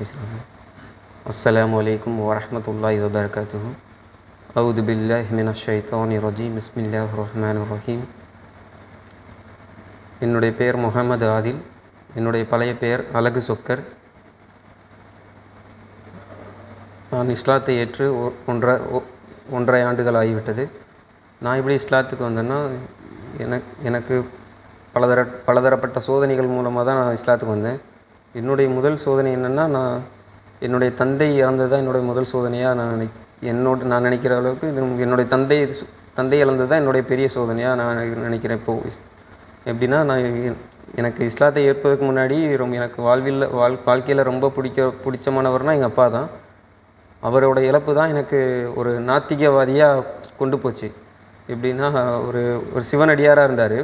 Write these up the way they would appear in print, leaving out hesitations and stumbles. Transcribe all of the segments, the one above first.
அஸ்ஸலாமு அலைக்கும் வரஹ்மத்துல்லாஹி வபரகாத்துஹு. அவுது பில்லாஹி மினஷ் ஷைத்தானிர் ரஜீம். பிஸ்மில்லாஹிர் ரஹ்மானிர் ரஹீம். என்னுடைய பெயர் முகமது ஆதில். என்னுடைய பழைய பெயர் அழகு சொக்கர். நான் இஸ்லாத்தை ஏற்று ஒன்றரை ஆண்டுகள் ஆகிவிட்டது. நான் எப்படி இஸ்லாத்துக்கு வந்தேன்னா, எனக்கு பலதரப்பட்ட சோதனைகள் மூலமாக தான் நான் இஸ்லாத்துக்கு வந்தேன். என்னுடைய முதல் சோதனை என்னென்னா, என்னுடைய தந்தை இறந்தது தான் என்னுடைய முதல் சோதனையாக நான் நினைக்கிற அளவுக்கு என்னுடைய தந்தை இழந்தது தான் என்னுடைய பெரிய சோதனையாக நான் நினைக்கிறேன். இப்போது எப்படின்னா, எனக்கு இஸ்லாத்தை ஏற்பதற்கு முன்னாடி எனக்கு வாழ்க்கையில் ரொம்ப பிடிச்சமானவர்னால் எங்கள் அப்பா தான். அவரோட இழப்பு தான் எனக்கு ஒரு நாத்திகவாதியாக கொண்டு போச்சு. எப்படின்னா, ஒரு சிவனடியாராக இருந்தார்.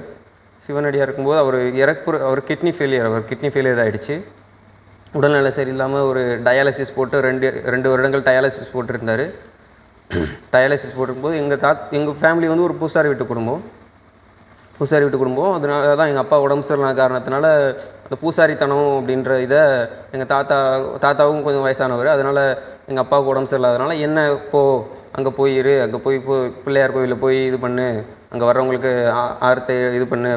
சிவனடியாக இருக்கும்போது அவர் கிட்னி ஃபெயிலியர் ஆகிடுச்சு. உடல்நிலை சரியில்லாமல் ஒரு டயாலிசிஸ் போட்டு ரெண்டு வருடங்கள் டயாலிசிஸ் போட்டிருந்தார். டயாலிசிஸ் போட்டிருக்கும்போது எங்கள் ஃபேமிலி வந்து ஒரு பூசாரி வீட்டு குடும்பம். அதனால தான் எங்கள் அப்பா உடம்பு சரியில்லாத காரணத்தினால அந்த பூசாரித்தனம் அப்படின்ற இதை எங்கள் தாத்தாவும் கொஞ்சம் வயசானவர். அதனால் எங்கள் அப்பாவுக்கு உடம்பு சரியில்லாதனால என்ன அங்கே போய் பிள்ளையார் கோவிலில் போய் இது பண்ணு, அங்கே வர்றவங்களுக்கு ஆரத்தை இது பண்ணு,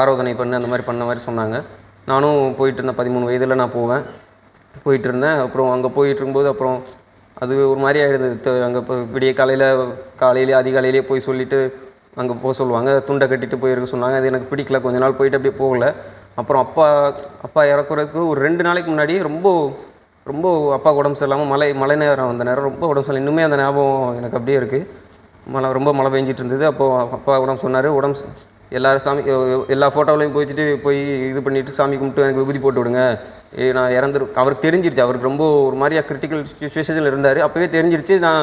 ஆராதனை பண்ணு, அந்த மாதிரி பண்ண மாதிரி சொன்னாங்க. நானும் போயிட்டுருந்தேன். 13 வயதில் நான் போயிட்டுருந்தேன். அப்புறம் அங்கே போயிட்டுருக்கும்போது அப்புறம் அது ஒரு மாதிரி ஆகிடுது. அங்கே இப்போ விடிய அதிகாலையிலேயே போய் சொல்லிவிட்டு அங்கே போக சொல்லுவாங்க. துண்டை கட்டிட்டு போயிருக்க சொன்னாங்க. அது எனக்கு பிடிக்கல. கொஞ்ச நாள் போயிட்டு அப்படியே போகலை. அப்புறம் அப்பா இறக்குறதுக்கு ஒரு 2 நாளைக்கு முன்னாடி ரொம்ப அப்பா உடம்பு சரியில்லாமல் மழை நேரம், அந்த நேரம் ரொம்ப உடம்பு சரியில்லை. இன்னுமே அந்த ஞாபகம் எனக்கு அப்படியே இருக்குது. ரொம்ப மழை பெஞ்சிட்டு இருந்தது. அப்போது அப்பா சொன்னார், எல்லா ஃபோட்டோவிலையும் போய் இது பண்ணிவிட்டு சாமி கும்பிட்டு எனக்கு விபூதி போட்டு விடுங்க, நான் அவருக்கு தெரிஞ்சிருச்சு. அவருக்கு ரொம்ப ஒரு மாதிரியா கிரிட்டிக்கல் சுச்சுவேஷனில் இருந்தார். அப்போவே தெரிஞ்சிருச்சு நான்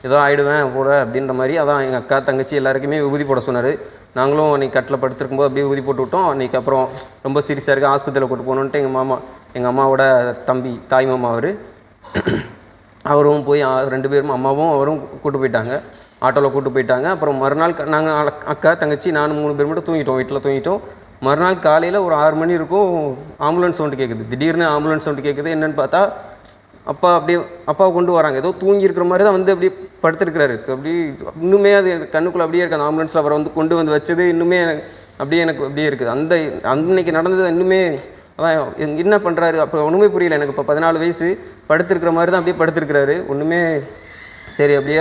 ஏதோ ஆகிடுவேன் போல அப்படின்ற மாதிரி. அதான் எங்கள் அக்கா தங்கச்சி எல்லாருக்குமே விபூதி போட சொன்னார். நாங்களும் அன்றைக்கி கட்டில் படுத்துருக்கும்போது அப்படியே விபூதி போட்டு விட்டோம். அன்றைக்கி அப்புறம் ரொம்ப சீரியஸாக இருக்குது, ஆஸ்பத்திரியில் கூட்டு போகணுன்ட்டு எங்கள் அம்மாவோட தாய் மாமா அவரும் போய் 2 பேரும் அம்மாவும் அவரும் கூட்டு போயிட்டாங்க. ஆட்டோவில் கூட்டு போயிட்டாங்க. அப்புறம் மறுநாள் நாங்கள் அக்கா தங்கச்சி நானும் 3 பேர் மட்டும் வீட்டில் தூங்கிட்டோம். மறுநாள் காலையில் ஒரு 6 மணி இருக்கும், ஆம்புலன்ஸ் சவுண்டு கேட்குது. திடீர்னு ஆம்புலன்ஸ் சவுண்டு கேட்குது. என்னென்னு பார்த்தா அப்பாவை கொண்டு வராங்க. ஏதோ தூங்கி இருக்கிற மாதிரி தான் வந்து படுத்துருக்கிறாரு. இன்னுமே அது கண்ணுக்குள்ளே அப்படியே இருக்குது. அந்த ஆம்புலன்ஸில் அவரை கொண்டு வந்து வச்சது இன்னுமே எனக்கு அப்படியே இருக்குது. அன்னைக்கு நடந்தது இன்னுமே அதான் என்ன பண்ணுறாரு அப்போ ஒன்றுமே புரியல எனக்கு. இப்போ 14 வயசு, படுத்துருக்கிற மாதிரி தான் அப்படியே படுத்துருக்கிறாரு. ஒன்றுமே சரி அப்படியே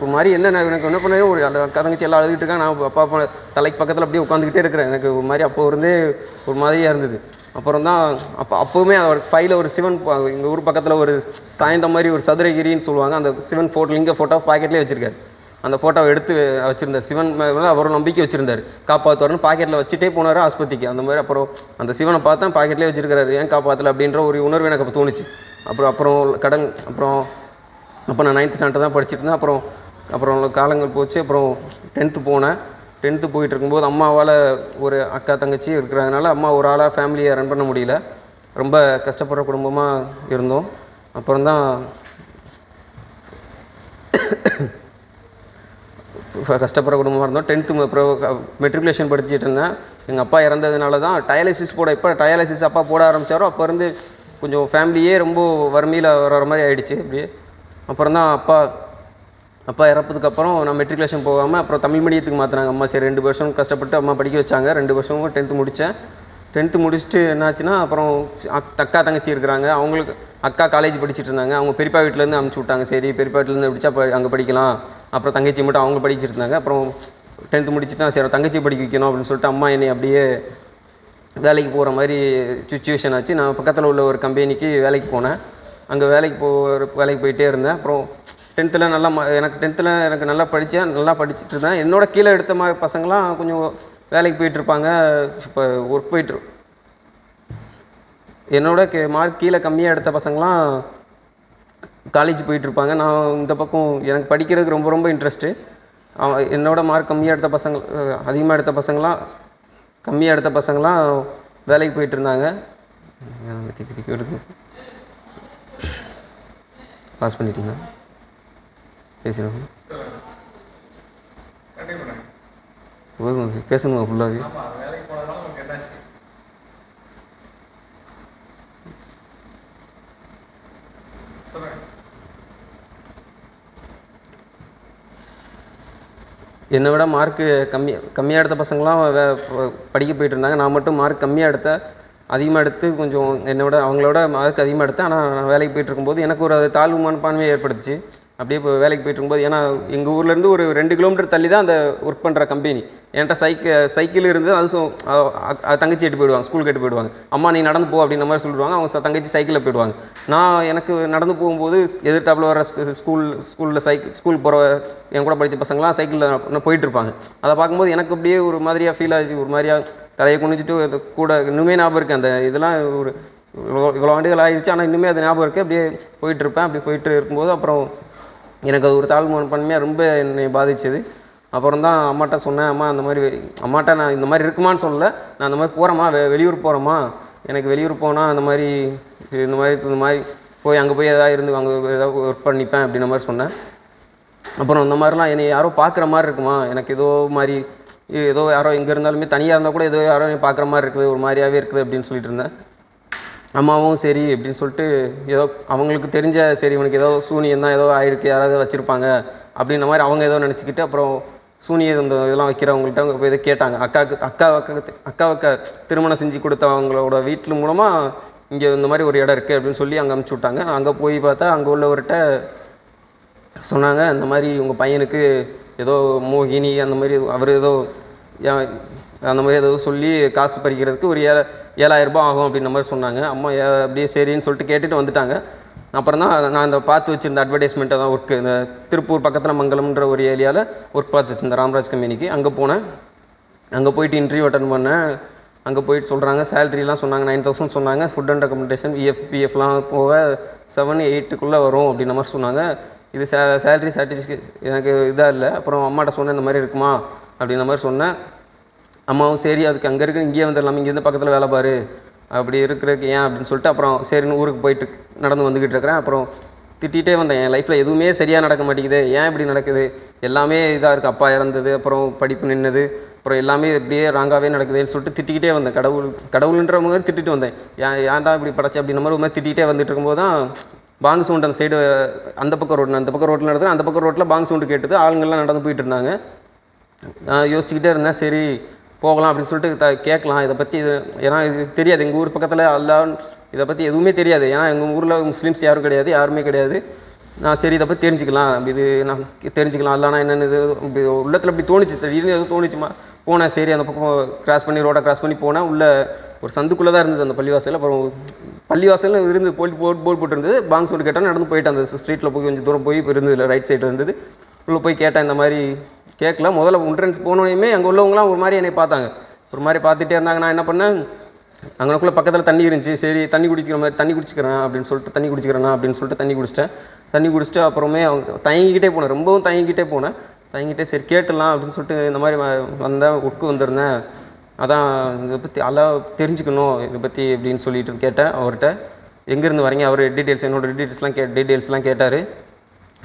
ஒரு மாதிரி எனக்கு என்ன பண்ண அந்த தங்கச்சி எல்லாம் அழுதுகிட்டு இருக்காங்க. நான் அப்பா தலைக்கு பக்கத்தில் அப்படியே உட்காந்துக்கிட்டே இருக்கிறேன். எனக்கு ஒரு மாதிரி அப்போ இருந்தே ஒரு மாதிரியாக இருந்தது. அப்புறம் தான் அப்போவுமே அவர் கையில் ஒரு சிவன், எங்கள் ஊர் பக்கத்தில் ஒரு சாய்ந்த மாதிரி ஒரு சதுரகிரின்னு சொல்லுவாங்க, அந்த சிவன் லிங்க ஃபோட்டோ பாக்கெட்லேயே வச்சுருக்காரு. அந்த ஃபோட்டோவை எடுத்து வச்சுருந்தார். சிவன் மேலே அவர் நம்பிக்கை வச்சுருந்தார், காப்பாற்றுவார்னு பாக்கெட்டில் வச்சுட்டே போனார் ஆஸ்பத்திரிக்கு. அந்த மாதிரி அப்புறம் அந்த சிவனை பார்த்தா பாக்கெட்லேயே வச்சுருக்காரு, ஏன் காப்பாற்றலை அப்படின்ற ஒரு உணர்வு எனக்கு அப்போ தோணுச்சு. அப்போ நான் 9th ஸ்டாண்டர்ட் தான் படிச்சுட்டு இருந்தேன். அப்புறம் காலங்கள் போச்சு. அப்புறம் 10th போனேன். 10th போயிட்டு இருக்கும்போது அம்மாவால் ஒரு அக்கா தங்கச்சி இருக்கிறதுனால அம்மா ஒரு ஆளாக ஃபேமிலியை ரன் பண்ண முடியல. ரொம்ப கஷ்டப்படுற குடும்பமாக இருந்தோம். அப்புறம் தான் கஷ்டப்படுற குடும்பமாக இருந்தோம். 10th அப்புறம் மெட்ரிகுலேஷன் படிச்சுட்டு இருந்தேன். எங்கள் அப்பா இறந்ததுனால தான் இப்போ டயாலிசிஸ் அப்பா போட ஆரம்பித்தாரோ அப்போ இருந்து கொஞ்சம் ஃபேமிலியே ரொம்ப வறுமையில் வர மாதிரி ஆகிடுச்சு அப்படியே. அப்புறம் தான் அப்பா இறப்பதுக்கு அப்புறம் நான் மெட்ரிகுலேஷன் போகாமல் அப்புறம் தமிழ் மீடியத்துக்கு மாற்றினாங்க அம்மா. சரி 2 வருஷம் கஷ்டப்பட்டு அம்மா படிக்க வச்சாங்க. 2 வருஷமும் 10th முடித்தேன். 10th முடிச்சுட்டு என்னாச்சுன்னா, அப்புறம் அக்கா தங்கச்சி இருக்கிறாங்க. அவங்களுக்கு அக்கா காலேஜ் படிச்சுட்டு இருந்தாங்க. அவங்க பெரியப்பா வீட்டிலேருந்து அனுப்பிச்சி விட்டாங்க. சரி பெரியப்பா வீட்டிலேருந்து படித்தா அங்கே படிக்கலாம். அப்புறம் தங்கச்சி மட்டும் அவங்க படிச்சுட்டு இருந்தாங்க. அப்புறம் 10th முடிச்சுட்டு சரி தங்கச்சி படிக்க வைக்கணும் அப்படின்னு சொல்லிட்டு அம்மா என்னை அப்படியே வேலைக்கு போகிற மாதிரி சுச்சுவேஷன் ஆச்சு. நான் பக்கத்தில் உள்ள ஒரு கம்பெனிக்கு வேலைக்கு போனேன். அங்கே வேலைக்கு போயிட்டே இருந்தேன். அப்புறம் 10th எனக்கு நல்லா படிச்சுட்டு இருந்தேன். என்னோட கீழே எடுத்த மாதிரி பசங்களாம் கொஞ்சம் வேலைக்கு போயிட்டுருப்பாங்க. இப்போ ஒர்க் என்னோட மார்க் கீழே கம்மியாக எடுத்த பசங்களாம் காலேஜ் போயிட்டுருப்பாங்க. நான் இந்த பக்கம் எனக்கு படிக்கிறதுக்கு ரொம்ப ரொம்ப இன்ட்ரெஸ்ட்டு. என்னோட மார்க் அதிகமாக எடுத்த பசங்களாம் வேலைக்கு போயிட்டு இருந்தாங்க. பாஸ் பண்ணிட்டீங்களா? பேசுகிறேன் பேசணுமா ஃபுல்லாகவே? என்னை விட மார்க்கு கம்மியாக எடுத்த பசங்களாம் படிக்க போயிட்டு இருந்தாங்க. நான் மட்டும் மார்க் கம்மியாக எடுத்தேன். அதிகமாக எடுத்து கொஞ்சம் என்னோட அவங்களோட மார்க் அதிகமாக எடுத்தேன். ஆனால் நான் வேலைக்கு போயிட்டு இருக்கும்போது எனக்கு ஒரு தாழ்வு மனப்பான்மையை ஏற்படுத்துச்சு. அப்படியே இப்போ வேலைக்கு போயிட்டு இருக்கும்போது, ஏன்னா எங்கள் ஊர்லேருந்து ஒரு 2 கிலோமீட்டர் தள்ளி தான் அந்த ஒர்க் பண்ணுற கம்பெனி. என்கிட்ட சைக்கிள் இருந்தது. அது தங்கச்சி எட்டு போயிடுவாங்க, ஸ்கூலுக்கு எட்டு போயிடுவாங்க. அம்மா நீ நடந்து போ அப்படின்ற மாதிரி சொல்லிடுவாங்க. அவங்க தங்கச்சி சைக்கிளில் போயிடுவாங்க. எனக்கு நடந்து போகும்போது எதிர்த்தாப்புல வர ஸ்கூலில் ஸ்கூல் போகிற என் கூட படித்த பசங்களாம் சைக்கிளில் போயிட்டுருப்பாங்க. அதை பார்க்கும்போது எனக்கு அப்படியே ஒரு மாதிரியாக ஃபீல் ஆச்சு. ஒரு மாதிரியாக தலையை குனிஞ்சிட்டு கூட இன்னுமே ஞாபகம் இருக்குது. அந்த இதெல்லாம் ஒரு இவ்வளோ ஆண்டுகள் ஆகிடுச்சு, ஆனால் இன்னுமே அது ஞாபகம் இருக்குது. அப்படியே போயிட்டுருப்பேன். அப்படி போயிட்டு இருக்கும்போது அப்புறம் எனக்கு அது ஒரு தாழ்வு மனப்பான்மையாக ரொம்ப என்னை பாதிச்சது. அப்புறம் தான் அம்மாட்ட சொன்னேன். அம்மா அந்த மாதிரி அம்மாட்ட நான் இந்த மாதிரி இருக்குமான்னு சொல்லலை. நான் அந்த மாதிரி போகிறேம்மா, வெளியூர் போகிறேம்மா, எனக்கு வெளியூர் போனால் இந்த மாதிரி போய் அங்கே போய் எதாவது அங்கே ஏதாவது ஒர்க் பண்ணிப்பேன் அப்படின்ற மாதிரி சொன்னேன். அப்புறம் இந்த மாதிரிலாம் என்னை யாரோ பார்க்குற மாதிரி இருக்குமா, எனக்கு ஏதோ யாரோ எங்கே இருந்தாலுமே தனியாக இருந்தால் கூட ஏதோ யாரோ பார்க்குற மாதிரி இருக்குது, ஒரு மாதிரியாகவே இருக்குது அப்படின்னு சொல்லிட்டு இருந்தேன். அம்மாவும் சரி அப்படின்னு சொல்லிட்டு ஏதோ அவங்களுக்கு தெரிஞ்ச சரி இவனுக்கு ஏதோ சூனியம் தான் ஏதோ ஆயிருக்கு, யாராவது வச்சுருப்பாங்க அப்படின்ற மாதிரி அவங்க ஏதோ நினச்சிக்கிட்டு அப்புறம் சூனியம் இந்த இதெல்லாம் வைக்கிறவங்கள்ட்ட அவங்க போய் இதை கேட்டாங்க. அக்காவுக்கு திருமணம் செஞ்சு கொடுத்தவங்களோட வீட்டில் மூலமாக இங்கே இந்த மாதிரி ஒரு இடம் இருக்குது அப்படின்னு சொல்லி அங்கே அனுப்பிச்சி விட்டாங்க. அங்கே போய் பார்த்தா அங்கே உள்ளவர்கிட்ட சொன்னாங்க, இந்த மாதிரி உங்கள் பையனுக்கு ஏதோ மோகினி அந்த மாதிரி அவர் ஏதோ அந்த மாதிரி ஏதோ சொல்லி காசு பறிக்கிறதுக்கு ஒரு 7,000 ரூபாய் ஆகும் அப்படின்ற மாதிரி சொன்னாங்க. அம்மா அப்படியே சரின்னு சொல்லிட்டு கேட்டுட்டு வந்துட்டாங்க. அப்புறம் தான் நான் இந்த பார்த்து வச்சுருந்த அட்வர்டைஸ்மெண்ட்டை தான் ஒர்க்கு, இந்த திருப்பூர் பக்கத்தில் மங்கலம்ன்ற ஒரு ஏரியாவில் ஒர்க் பார்த்து வச்சுருந்தேன் ராம்ராஜ் கம்பெனிக்கு. அங்கே போனேன். அங்கே போயிட்டு இன்டர்வியூ அட்டன் பண்ணேன். அங்கே போயிட்டு சொல்கிறாங்க, சேலரிலாம் சொன்னாங்க 9,000 சொன்னாங்க. ஃபுட் அண்ட் அக்கமடேஷன் பிஎஃப்லாம் போக 7-8க்குள்ளே வரும் அப்படின்ற மாதிரி சொன்னாங்க. இது சேலரி சர்டிஃபிகேட் எனக்கு இதாக இல்லை. அப்புறம் அம்மாட்ட சொன்னேன், இந்த மாதிரி இருக்குமா அப்படின்ற மாதிரி சொன்னேன். அம்மாவும் சரி அதுக்கு அங்கே இருக்குது, இங்கேயே வந்துடலாம், இங்கேருந்து பக்கத்தில் வேலை பாரு, அப்படி இருக்கிறதுக்கு ஏன் அப்படின்னு சொல்லிட்டு அப்புறம் சரின்னு ஊருக்கு போயிட்டு நடந்து வந்துக்கிட்டு இருக்கிறேன். அப்புறம் திட்டிகிட்டே வந்தேன், என் லைஃப்பில் எதுவுமே சரியாக நடக்க மாட்டேங்குது, ஏன் இப்படி நடக்குது, எல்லாமே இதாக இருக்குது, அப்பா இறந்தது, அப்புறம் படிப்பு நின்னது, அப்புறம் எல்லாமே இப்படியே ராங்காகவே நடக்குதுன்னு சொல்லிட்டு திட்டிக்கிட்டே வந்தேன். கடவுள்ன்ற மாதிரி திட்டிட்டு வந்தேன். ஏன்டா இப்படி படைச்ச அப்படின்ற மாதிரி ஒரு மாதிரி திட்டிகிட்டே வந்துட்டு இருக்கும்போது தான் பாங்கு சவுண்ட் அந்த சைடு அந்த பக்கம் ரோட்டில் நடந்து அந்த பக்கம் ரோட்டில் பாங்கு சவுண்டு கேட்டுது. ஆளுங்கள்லாம் நடந்து போயிட்டு இருந்தாங்க. நான் யோசிச்சுக்கிட்டே இருந்தேன், சரி போகலாம் அப்படின்னு சொல்லிட்டு கேட்கலாம் இதை பற்றி. ஏன்னா இது தெரியாது, எங்கள் ஊர் பக்கத்தில் அல்லாஹ் இதை பற்றி எதுவுமே தெரியாது. ஏன்னா எங்கள் ஊரில் முஸ்லீம்ஸ் யாரும் கிடையாது, யாருமே கிடையாது. நான் சரி இதை பற்றி தெரிஞ்சுக்கலாம், இது நான் தெரிஞ்சுக்கலாம் அல்லானா என்னென்னு இது உள்ளத்தில் இப்படி தோணுச்சு, திடீர்னு எதுவும் தோணுச்சுமா. போனேன், சரி அந்த பக்கம் ரோடை கிராஸ் பண்ணி போனேன். உள்ளே ஒரு சந்துக்குள்ளே தான் இருந்தது அந்த பள்ளிவாசல். அப்புறம் பள்ளிவாசல் இருந்து போர்டு போட்டுருந்தது. பாங்க் சவுண்டு கேட்டால் நடந்து போயிட்டு அந்த ஸ்ட்ரீட்டில் போய் கொஞ்சம் தூரம் போய் இருந்தது, ரைட் சைடு இருந்தது. உள்ளே போய் கேட்டேன், இந்த மாதிரி கேட்கல. முதல்ல என்ட்ரன்ஸ் போனோடனே அங்கே உள்ளவங்களாம் ஒரு மாதிரி என்னை பார்த்தாங்க, ஒரு மாதிரி பார்த்துட்டே இருந்தாங்க. நான் என்ன பண்ணேன், அங்கனக்குள்ளே பக்கத்தில் தண்ணி இருந்துச்சு, சரி தண்ணி குடிச்சிக்கிறேன் அப்படின்னு சொல்லிட்டு தண்ணி குடிச்சிட்டேன். அப்புறமே அவங்க தயங்கிக்கிட்டே போனேன், ரொம்பவும் தயங்கிட்டே சரி கேட்டுடலாம் அப்படின்னு சொல்லிட்டு இந்த மாதிரி வந்தேன், உட்கு வந்திருந்தேன். அதான் இதை பற்றி தெரிஞ்சுக்கணும் இதை பற்றி அப்படின்னு சொல்லிட்டு கேட்டேன் அவர்கிட்ட. எங்கேருந்து வரீங்க, அவர் என்னோடய டீட்டெயில்ஸ்லாம் கேட்டார்.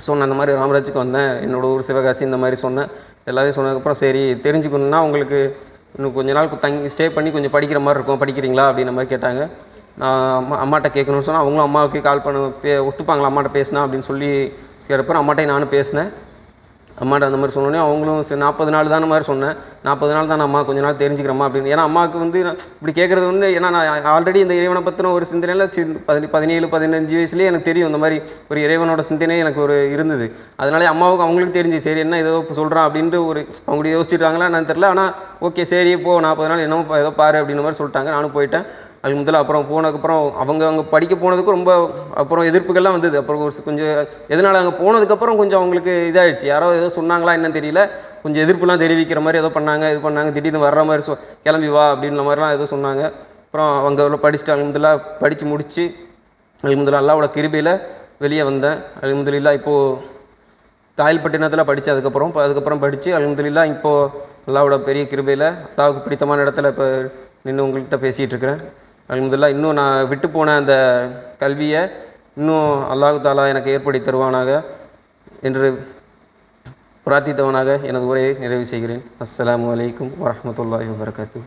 சொன்னேன், அந்த மாதிரி ராமராஜுக்கு வந்தேன், என்னோடய ஊர் சிவகாசி, இந்த மாதிரி சொன்னேன். எல்லாத்தையும் சொன்னதுக்கப்புறம் சரி தெரிஞ்சுக்கணுன்னா உங்களுக்கு இன்னும் கொஞ்ச நாள் ஸ்டே பண்ணி கொஞ்சம் படிக்கிற மாதிரி இருக்கும், படிக்கிறீங்களா அப்படின்ற மாதிரி கேட்டாங்க. நான் அம்மாட்ட கேட்கணும்னு சொன்னால் அவங்களும் அம்மாவுக்கு கால் பண்ண ஒத்துப்பாங்களா அம்மாட்ட பேசினா அப்படின்னு சொல்லி கேட்குறப்ப அம்மாட்டையும் நானும் பேசினேன். அம்மாட்ட அந்த மாதிரி சொன்னோன்னே அவங்களும் சரி 40 நாள் தானே மாதிரி சொன்னேன். 40 நாள் தான் அம்மா கொஞ்ச நாள் தெரிஞ்சுக்கிறம்மா அப்படின்னு. ஏன்னா அம்மாவுக்கு இப்படி கேட்குறது ஏன்னா நான் ஆல்ரெடி இந்த இறைவனை பற்றின ஒரு சிந்தனையில் 17-15 வயசுலேயே எனக்கு தெரியும், இந்த மாதிரி ஒரு இறைவனோட சிந்தனை எனக்கு ஒரு இருந்தது. அதனாலே அவங்களுக்கு தெரிஞ்சு சரி என்ன ஏதோ சொல்கிறான் அப்படின்ட்டு ஒரு அவங்க யோசிச்சுட்டாங்களா என்னன்னு தெரில. ஆனால் ஓகே சரி போ 40 நாள் என்னமோ ஏதோ பாரு அப்படின்ற மாதிரி சொல்லிட்டாங்க. நானும் போயிட்டேன். அதுக்கு முதல்ல அப்புறம் போனதுக்கப்புறம் அவங்க படிக்க போனதுக்கு ரொம்ப அப்புறம் எதிர்ப்புகள்லாம் வந்தது. அப்புறம் கொஞ்சம் எதனால் அங்கே போனதுக்கப்புறம் கொஞ்சம் அவங்களுக்கு இதாகிடுச்சு, யாரோ ஏதோ சொன்னாங்களா என்னன்னு தெரியல, கொஞ்சம் எதிர்ப்புலாம் தெரிவிக்கிற மாதிரி ஏதோ பண்ணாங்க. திடீர்னு வர்ற மாதிரி கிளம்பி வா அப்படின்ற மாதிரிலாம் ஏதோ சொன்னாங்க. அப்புறம் அவங்க எவ்வளோ படிச்சுட்டு அல்ஹம்துலில்லாஹ் படித்து முடித்து அல்ஹம்துலில்லாஹ் அல்லாஹ்வோட கிருபையில் வெளியே வந்தேன். அல்ஹம்துலில்லாஹ் இப்போது காயல்பட்டினத்தில் படித்தேன். அதுக்கப்புறம் படித்து அல்ஹம்துலில்லாஹ் இப்போது அல்லாஹ்வோட பெரிய கிருபையில் அல்லாஹ்வுக்கு பிடித்தமான இடத்துல இப்போ நின்று உங்கள்கிட்ட பேசிகிட்டு இருக்கிறேன். அல்ஹம்துலில்லாஹ் இன்னும் நான் விட்டு போன அந்த கல்வியை இன்னும் அல்லாஹ் தஆலா எனக்கு ஏற்படுத்தி தருவானாக என்று பிரார்த்தித்தவனாக எனது உரையை நிறைவு செய்கிறேன். அஸ்ஸலாமு அலைக்கும் வரஹ்மத்துல்லாஹி வபரகாத்துஹு.